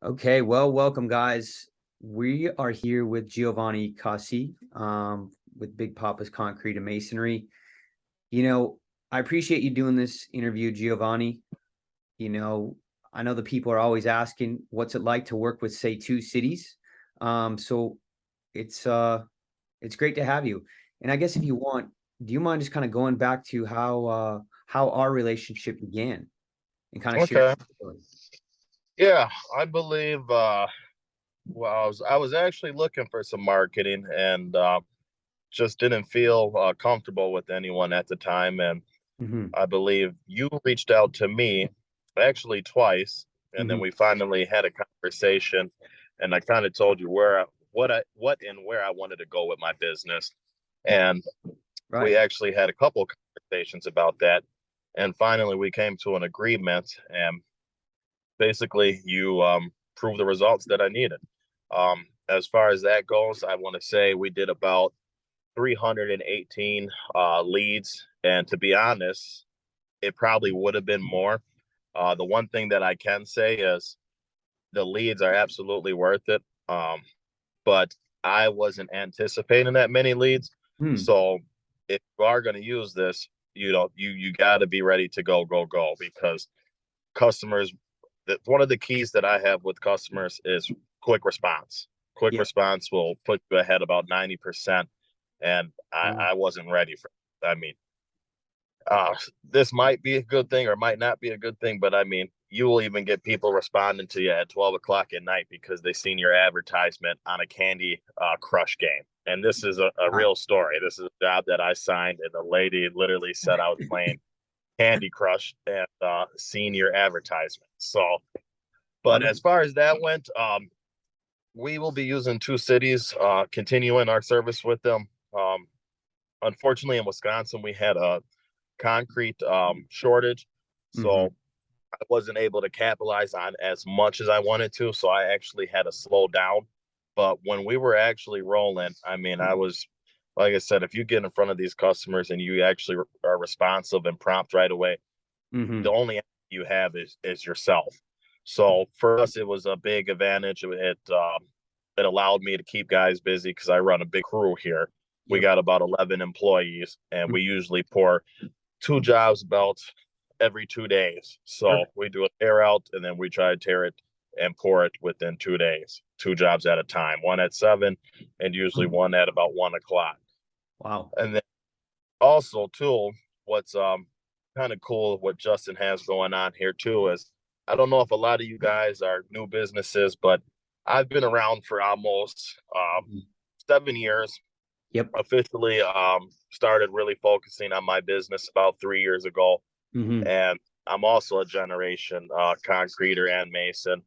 Okay, well, welcome, guys. We are here with Giovanni Cassi, with Big Papa's Concrete and Masonry. You know, I appreciate you doing this interview, Giovanni. You know, I know the people are always asking what's it like to work with, say, two cities. So it's uh it's great to have you. And I guess if you want, do you mind just kind of going back to how our relationship began and kind of share? Okay. Yeah, I believe well I was actually looking for some marketing and just didn't feel comfortable with anyone at the time, and Hmm. I believe you reached out to me actually twice, and then Hmm. we finally had a conversation, and I kind of told you what and where I wanted to go with my business, and we Right. actually had a couple conversations about that, and finally we came to an agreement, and basically you proved the results that I needed. As far as that goes, I want to say we did about 318 leads, and to be honest, it probably would have been more. The one thing that I can say is the leads are absolutely worth it, but I wasn't anticipating that many leads. Hmm. So if you are going to use this, you got to be ready to go because customers, that one of the keys that I have with customers is quick response. Quick Yeah. response will put you ahead about 90%. And I wasn't ready for it. I mean, this might be a good thing or might not be a good thing, but I mean, you will even get people responding to you at 12 o'clock at night because they seen your advertisement on a Candy Crush game. And this is a Wow. real story. This is a job that I signed, and the lady literally said I was playing Candy Crush and seen your advertisement. So, Wow. but as far as that went, we will be using two cities, continuing our service with them. Unfortunately, in Wisconsin, we had a concrete shortage, Hmm. so I wasn't able to capitalize on as much as I wanted to. So I actually had to slow down. But when we were actually rolling, I mean, I was, like I said, if you get in front of these customers and you actually are responsive and prompt right away, the Hmm. only you have is yourself. So for us, it was a big advantage. It allowed me to keep guys busy because I run a big crew here. We Yep. got about 11 employees, and Mm. we usually pour two jobs about every 2 days. So Perfect. we do a tear out, and then we try to tear it and pour it within 2 days, two jobs at a time, one at 7, and usually Mm. one at about 1 o'clock. Wow. And then also too, what's kind of cool what Justin has going on here too is I don't know if a lot of you guys are new businesses, but I've been around for almost Mhm. 7 years. Yep. Officially started really focusing on my business about 3 years ago, Hmm. and I'm also a generation concreter and mason,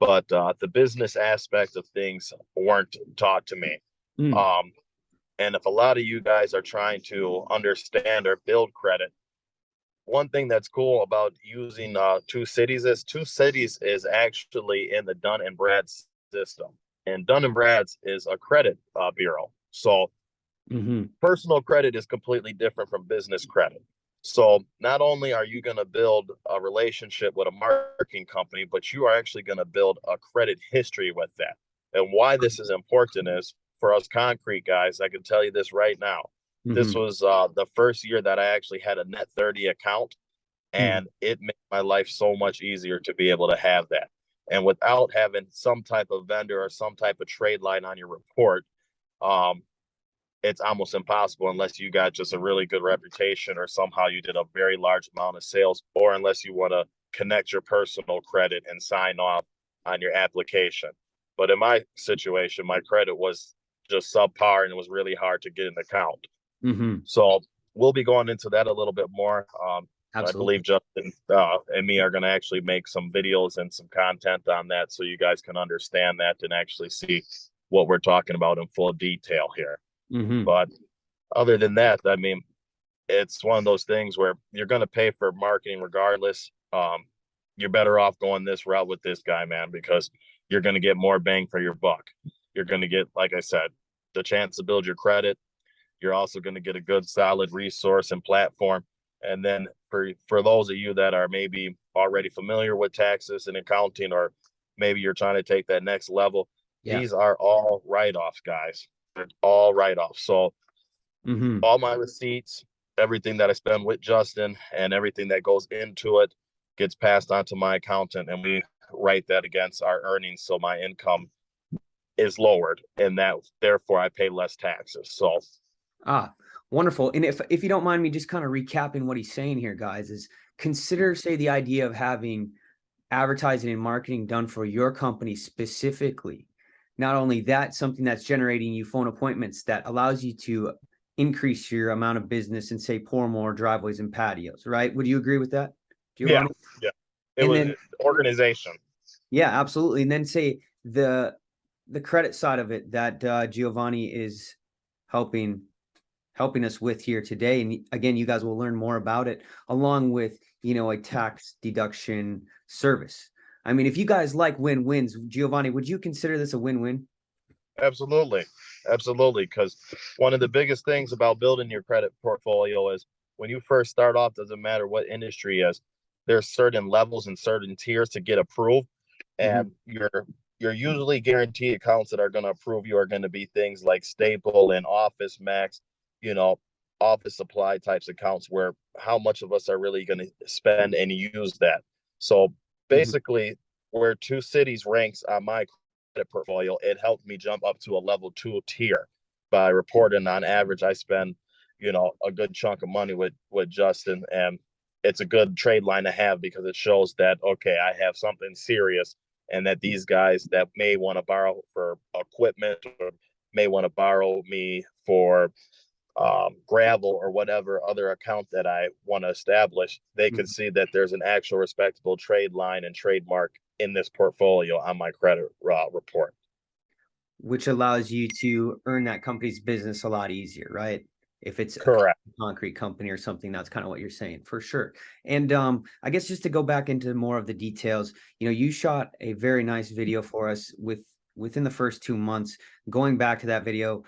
but the business aspect of things weren't taught to me. Mm. Um, and if a lot of you guys are trying to understand or build credit, one thing that's cool about using two cities is actually in the Dun and Brad system, and Dun and Brad's is a credit bureau. So Hmm. personal credit is completely different from business credit. So not only are you going to build a relationship with a marketing company, but you are actually going to build a credit history with that. And why this is important is for us concrete guys, I can tell you this right now. This Hmm. was the first year that I actually had a net 30 account, Hmm. and it made my life so much easier to be able to have that. And without having some type of vendor or some type of trade line on your report, um, it's almost impossible unless you got just a really good reputation or somehow you did a very large amount of sales, or unless you want to connect your personal credit and sign off on your application. But in my situation, my credit was just subpar and it was really hard to get an account. Hmm. So we'll be going into that a little bit more. I believe Absolutely. Justin and me are going to actually make some videos and some content on that so you guys can understand that and actually see what we're talking about in full detail here. Hmm. But other than that, I mean, it's one of those things where you're going to pay for marketing regardless. You're better off going this route with this guy, man, because you're going to get more bang for your buck. You're going to get, like I said, the chance to build your credit. You're also going to get a good, solid resource and platform. And then for those of you that are maybe already familiar with taxes and accounting, or maybe you're trying to take that next level. Yeah. These are all write-offs, guys. They're all write-offs. So Hmm. all my receipts, everything that I spend with Justin and everything that goes into it gets passed on to my accountant, and we write that against our earnings. So my income is lowered, and that therefore I pay less taxes. So Wonderful. And if you don't mind me just kind of recapping what he's saying here, guys, is consider, say, the idea of having advertising and marketing done for your company specifically. Not only that, something that's generating you phone appointments that allows you to increase your amount of business and say pour more driveways and patios, right? Would you agree with that, yeah, Giovanni? yeah, it And was then, organization. yeah, absolutely. And then say the credit side of it that Giovanni is helping us with here today. And again, you guys will learn more about it along with, a tax deduction service. I mean, if you guys like win-wins, Giovanni, would you consider this a win-win? Absolutely. Absolutely. Because one of the biggest things about building your credit portfolio is when you first start off, doesn't matter what industry is, there's certain levels and certain tiers to get approved. Mhm. And you're usually guaranteed accounts that are going to approve you are going to be things like Staple and Office Max, you know, office supply types accounts where how much of us are really going to spend and use that. So Mhm. basically, where two cities ranks on my portfolio, it helped me jump up to a level 2 tier by reporting on average. I spend, a good chunk of money with Justin, and it's a good trade line to have because it shows that, okay, I have something serious, and that these guys that may want to borrow for equipment or may want to borrow me for gravel or whatever other account that I want to establish, they can Mhm. see that there's an actual respectable trade line and trademark in this portfolio on my credit report. Which allows you to earn that company's business a lot easier, right? If it's a Correct. concrete company or something, that's kind of what you're saying for sure. And I guess just to go back into more of the details, you shot a very nice video for us within the first 2 months. Going back to that video,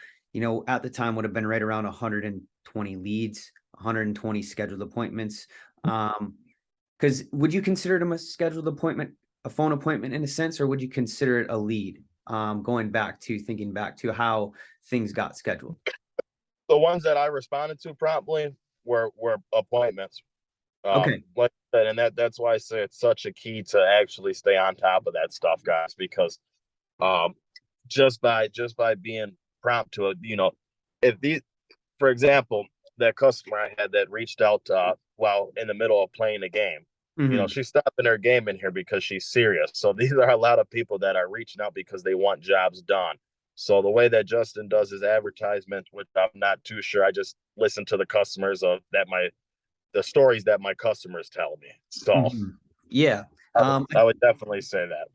at the time would have been right around 120 leads, 120 scheduled appointments. Because would you consider them a scheduled appointment, a phone appointment in a sense, or would you consider it a lead? Thinking back to how things got scheduled. The ones that I responded to promptly were appointments. Okay. Like I said, and that's why I say it's such a key to actually stay on top of that stuff, guys, because um, just by being prompt to it, if these, for example, that customer I had that reached out while in the middle of playing a game, Hmm. she's stopping her game in here because she's serious. So these are a lot of people that are reaching out because they want jobs done. So the way that Justin does his advertisement, which I'm not too sure, I just listen to the customers of that the stories that my customers tell me. So Hmm. Yeah. I would, Um, I would definitely say that.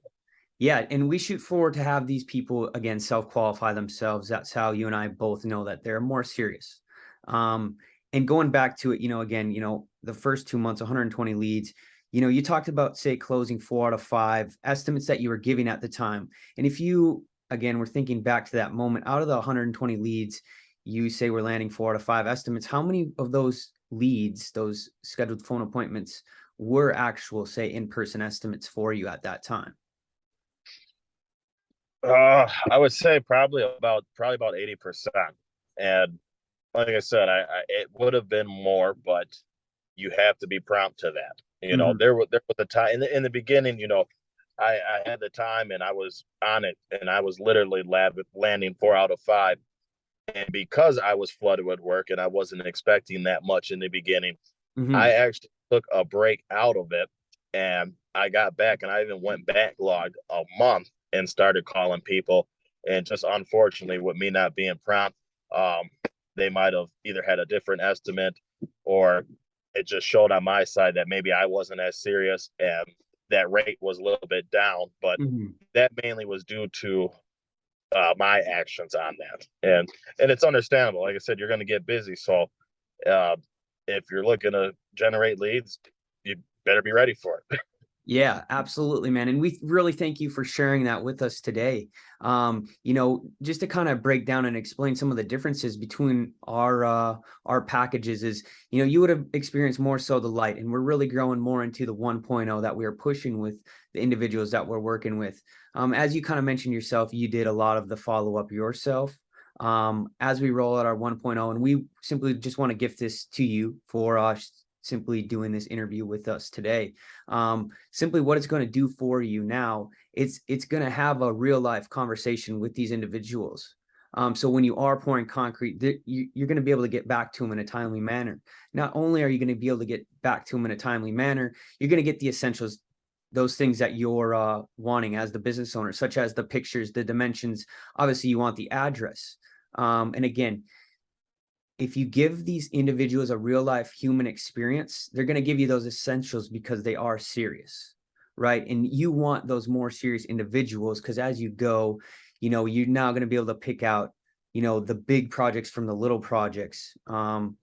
yeah, and we shoot forward to have these people again self-qualify themselves. That's how you and I both know that they're more serious. Um, and going back to it, again, the first 2 months, 120 leads. You talked about say closing 4 out of 5 estimates that you were giving at the time. And if you again we're thinking back to that moment, out of the 120 leads, you say we're landing 4 out of 5 estimates. How many of those leads, those scheduled phone appointments, were actual, say, in-person estimates for you at that time? I would say probably about 80%. And like I said, I it would have been more, but you have to be prompt to that. Mhm. There was a time in the beginning. I had the time and I was on it, and I was literally landing 4 out of 5. And because I was flooded with work and I wasn't expecting that much in the beginning, I Mhm. actually took a break out of it, and I got back and I even went backlogged a month and started calling people. And just unfortunately, with me not being prompt, um, they might have either had a different estimate, or it just showed on my side that maybe I wasn't as serious and that rate was a little bit down. But Mhm. that mainly was due to my actions on that. And it's understandable. Like I said, you're going to get busy. So uh, if you're looking to generate leads, you better be ready for it. Yeah, absolutely, man. And we really thank you for sharing that with us today. Just to kind of break down and explain some of the differences between our packages is, you would have experienced more so the light, and we're really growing more into the 1.0 that we are pushing with the individuals that we're working with. As you kind of mentioned yourself, you did a lot of the follow-up yourself. As we roll out our 1.0, and we simply just want to gift this to you for simply doing this interview with us today. Simply what it's going to do for you now, it's going to have a real life conversation with these individuals. So when you are pouring concrete, you're going to be able to get back to them in a timely manner. Not only are you going to be able to get back to them in a timely manner, you're going to get the essentials, those things that you're wanting as the business owner, such as the pictures, the dimensions. Obviously, you want the address. And again, if you give these individuals a real life human experience, they're going to give you those essentials because they are serious, right? And you want those more serious individuals because as you go, you're now going to be able to pick out, the big projects from the little projects. And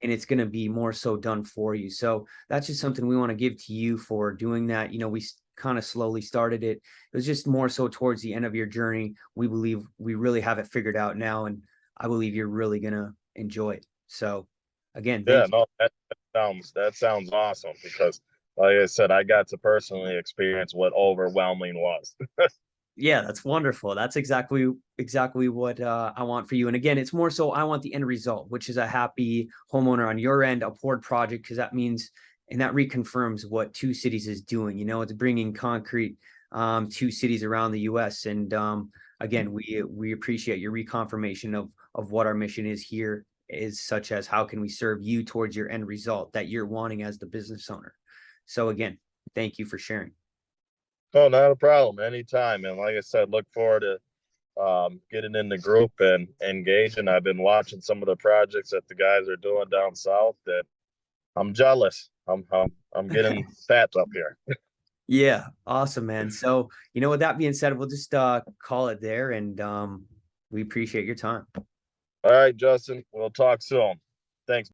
it's going to be more so done for you. So that's just something we want to give to you for doing that. We kind of slowly started it. It was just more so towards the end of your journey. We believe we really have it figured out now. And I believe you're really going to enjoy it. So again, Yeah, thank you. no, that sounds awesome because, like I said, I got to personally experience what overwhelming was. Yeah, that's wonderful. That's exactly what I want for you. And again, it's more so I want the end result, which is a happy homeowner on your end, a poured project, because that means and that reconfirms what Two Cities is doing. It's bringing concrete to cities around the U.S. And again, we appreciate your reconfirmation of what our mission is here, is such as how can we serve you towards your end result that you're wanting as the business owner. So again, thank you for sharing. Oh, not a problem. Anytime. And like I said, look forward to getting in the group and engaging. I've been watching some of the projects that the guys are doing down south that I'm jealous. I'm getting fat up here. Yeah, awesome, man. So, with that being said, we'll just call it there and we appreciate your time. All right, Justin, we'll talk soon. Thanks.